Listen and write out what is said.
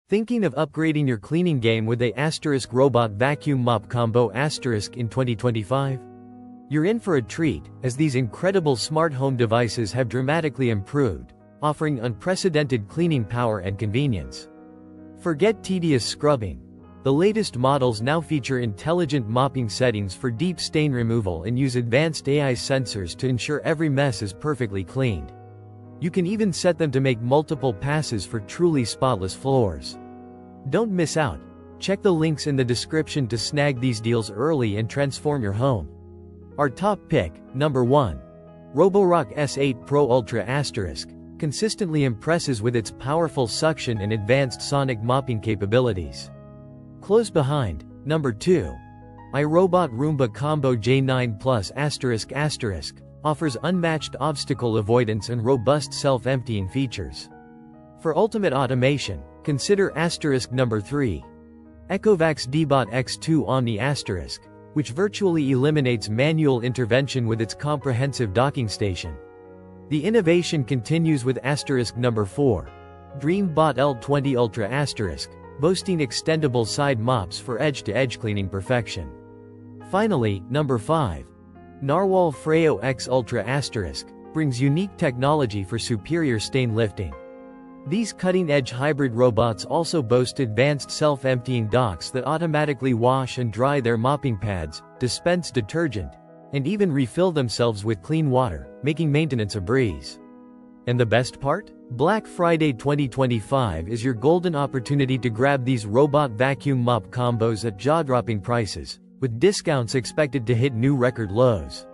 Thinking of upgrading your cleaning game with a *robot vacuum mop combo in 2025? You're in for a treat, as these incredible smart home devices have dramatically improved, offering unprecedented cleaning power and convenience. Forget tedious scrubbing. The latest models now feature intelligent mopping settings for deep stain removal and use advanced AI sensors to ensure every mess is perfectly cleaned. You can even set them to make multiple passes for truly spotless floors. Don't miss out. Check the links in the description to snag these deals early and transform your home. Our top pick, number 1. Roborock S8 Pro Ultra *, consistently impresses with its powerful suction and advanced sonic mopping capabilities. Close behind, number 2. iRobot Roomba Combo J9 Plus ***, offers unmatched obstacle avoidance and robust self-emptying features. For ultimate automation, consider number 3. Ecovacs Deebot X2 Omni **, which virtually eliminates manual intervention with its comprehensive docking station. The innovation continues with number 4. DreameBot L20 Ultra **, boasting extendable side mops for edge-to-edge cleaning perfection. Finally, number 5. Narwal Freo X Ultra **, brings unique technology for superior stain lifting. These cutting-edge hybrid robots also boast advanced self-emptying docks that automatically wash and dry their mopping pads, dispense detergent, and even refill themselves with clean water, making maintenance a breeze. And the best part? Black Friday 2025 is your golden opportunity to grab these robot vacuum mop combos at jaw-dropping prices, with discounts expected to hit new record lows.